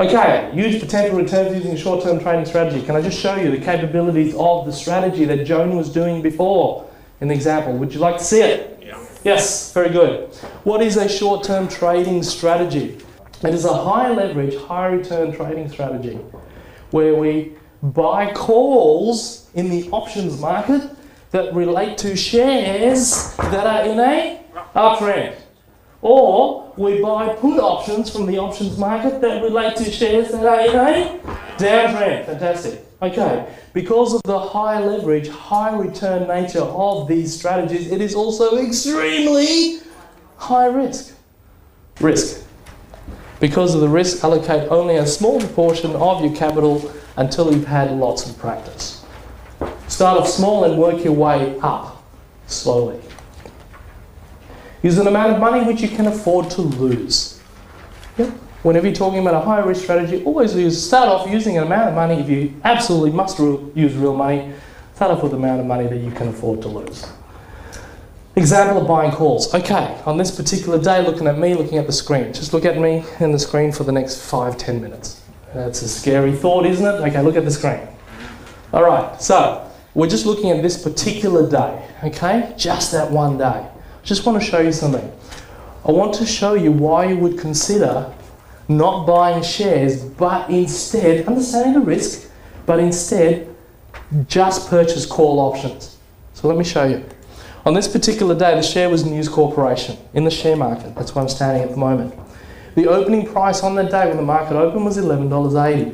Okay, huge potential returns using a short-term trading strategy. Can I just show you the capabilities of the strategy that Joan was doing before in the example? Would you like to see it? Yeah. Yes, very good. What is a short-term trading strategy? It is a high leverage, high return trading strategy where we buy calls in the options market that relate to shares that are in a uptrend. Or we buy put options from the options market that relate to shares that are in a downtrend. Fantastic. Okay, because of the high leverage, high return nature of these strategies, it is also extremely high risk. Because of the risk, allocate only a small proportion of your capital until you've had lots of practice. Start off small and work your way up slowly. Use an amount of money which you can afford to lose. Yep. Whenever you're talking about a high risk strategy, always start off using an amount of money. If you absolutely must use real money, start off with the amount of money that you can afford to lose. Example of buying calls. Okay, on this particular day, looking at me, looking at the screen. Just look at me and the screen for the next 5-10 minutes. That's a scary thought, isn't it? Okay, look at the screen. All right, so we're just looking at this particular day, okay? Just that one day. Just want to show you something. I want to show you why you would consider not buying shares, but instead, understanding the risk, but instead just purchase call options. So let me show you. On this particular day, the share was News Corporation in the share market. That's where I'm standing at the moment. The opening price on that day when the market opened was $11.80.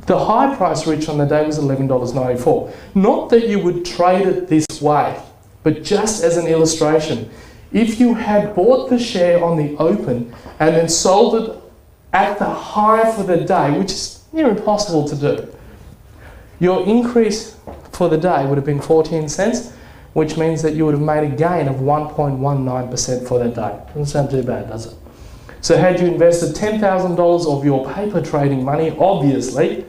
The high price reached on the day was $11.94. Not that you would trade it this way, but just as an illustration, if you had bought the share on the open and then sold it at the high for the day, which is near impossible to do, your increase for the day would have been 14 cents, which means that you would have made a gain of 1.19% for that day. Doesn't sound too bad, does it? So had you invested $10,000 of your paper trading money, obviously,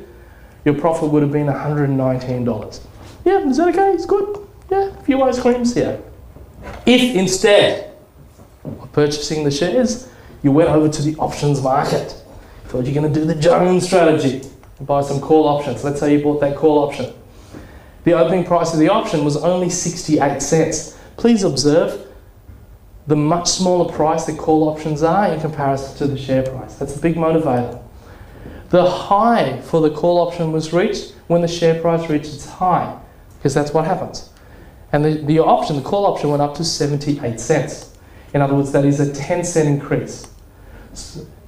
your profit would have been $119. Yeah, is that okay? It's good? Yeah, a few ice creams here. If instead of purchasing the shares, you went over to the options market, thought you're going to do the Jones strategy and buy some call options. Let's say you bought that call option. The opening price of the option was only 68 cents. Please observe the much smaller price that call options are in comparison to the share price. That's a big motivator. The high for the call option was reached when the share price reached its high, because that's what happens. And the call option went up to 78 cents. In other words, that is a 10-cent increase,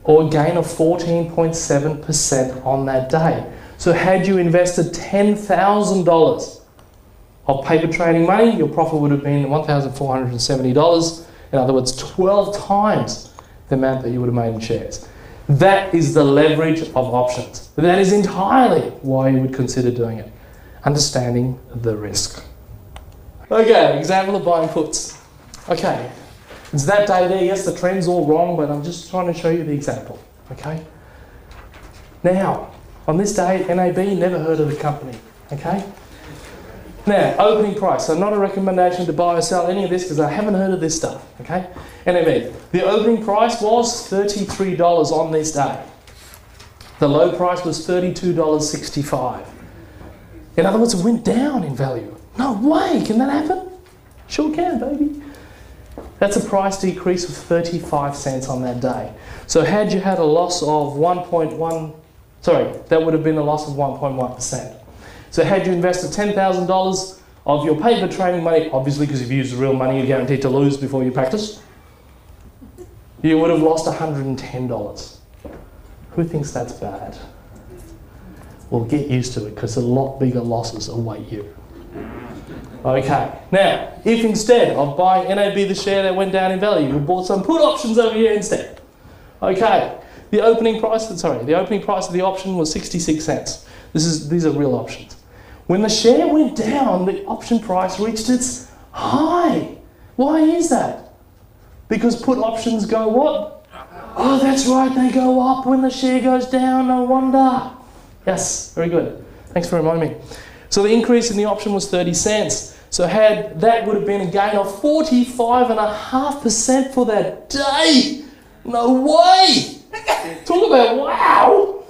or a gain of 14.7% on that day. So had you invested $10,000 of paper trading money, your profit would have been $1,470. In other words, 12 times the amount that you would have made in shares. That is the leverage of options. That is entirely why you would consider doing it. Understanding the risk. Okay, example of buying puts. Okay, it's that day there. Yes, the trend's all wrong, but I'm just trying to show you the example. Okay? Now, on this day, NAB, never heard of the company. Okay? Now, opening price. So not a recommendation to buy or sell any of this because I haven't heard of this stuff. Okay? NAB. The opening price was $33 on this day. The low price was $32.65. In other words, it went down in value. No way, can that happen? Sure can, baby. That's a price decrease of 35 cents on that day. So had you had a loss of that would have been a loss of 1.1%. So had you invested $10,000 of your paper trading money, obviously because if you use the real money, you're guaranteed to lose before you practice, you would have lost $110. Who thinks that's bad? Well, get used to it because a lot bigger losses await you. Okay, now, if instead of buying NAB, the share that went down in value, you bought some put options over here instead. Okay, the opening price of the option was 66 cents. These are real options. When the share went down, the option price reached its high. Why is that? Because put options go what? Oh, that's right, they go up when the share goes down, no wonder. Yes, very good. Thanks for reminding me. So the increase in the option was 30 cents. So that would have been a gain of 45.5% for that day. No way! Talk about wow!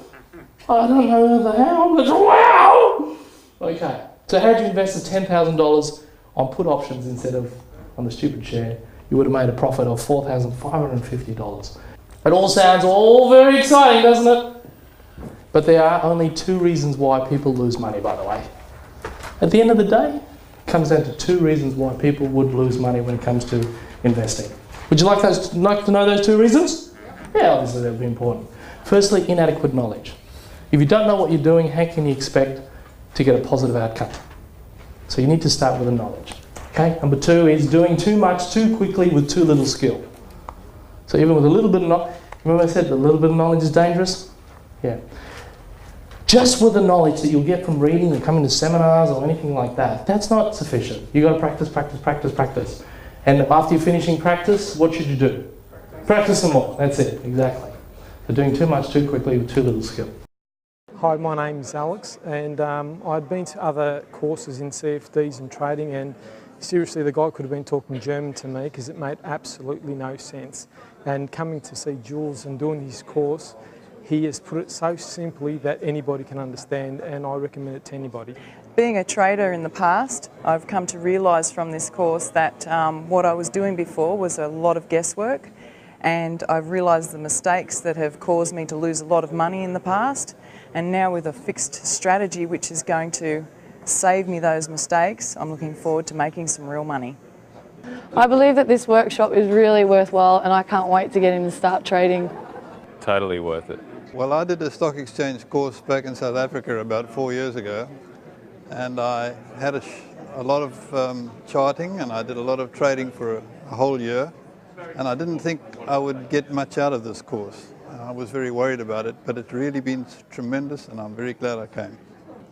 I don't know the how, but wow! Okay, so how do you invest the $10,000 on put options instead of on the stupid share? You would have made a profit of $4,550. It all sounds very exciting, doesn't it? But there are only 2 reasons why people lose money, by the way. At the end of the day, it comes down to 2 reasons why people would lose money when it comes to investing. Would you like to know those 2 reasons? Yeah, obviously that would be important. Firstly, inadequate knowledge. If you don't know what you're doing, how can you expect to get a positive outcome? So you need to start with the knowledge. Okay? Number 2 is doing too much too quickly with too little skill. So even with a little bit of knowledge, remember I said a little bit of knowledge is dangerous? Yeah. Just with the knowledge that you'll get from reading and coming to seminars or anything like that, that's not sufficient. You've got to practice, practice, practice, practice. And after you're finishing practice, what should you do? Practice some more. That's it, exactly. So doing too much too quickly with too little skill. Hi, my name's Alex, and I'd been to other courses in CFDs and trading, and seriously the guy could have been talking German to me because it made absolutely no sense. And coming to see Jules and doing his course, he has put it so simply that anybody can understand, and I recommend it to anybody. Being a trader in the past, I've come to realise from this course that what I was doing before was a lot of guesswork, and I've realised the mistakes that have caused me to lose a lot of money in the past. And now with a fixed strategy which is going to save me those mistakes, I'm looking forward to making some real money. I believe that this workshop is really worthwhile, and I can't wait to get in and start trading. Totally worth it. Well, I did a stock exchange course back in South Africa about 4 years ago, and I had a lot of charting, and I did a lot of trading for a whole year, and I didn't think I would get much out of this course. I was very worried about it, but it's really been tremendous, and I'm very glad I came.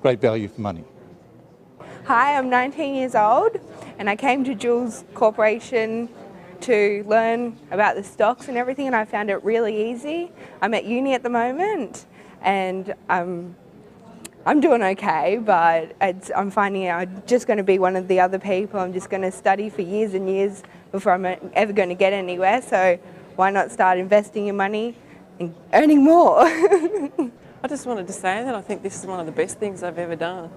Great value for money. Hi, I'm 19 years old, and I came to Jules Corporation to learn about the stocks and everything, and I found it really easy. I'm at uni at the moment, and I'm doing okay, but I'm finding out I'm just going to be one of the other people. I'm just going to study for years and years before I'm ever going to get anywhere, so why not start investing your money and earning more? I just wanted to say that I think this is one of the best things I've ever done.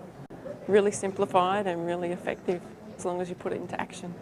Really simplified and really effective, as long as you put it into action.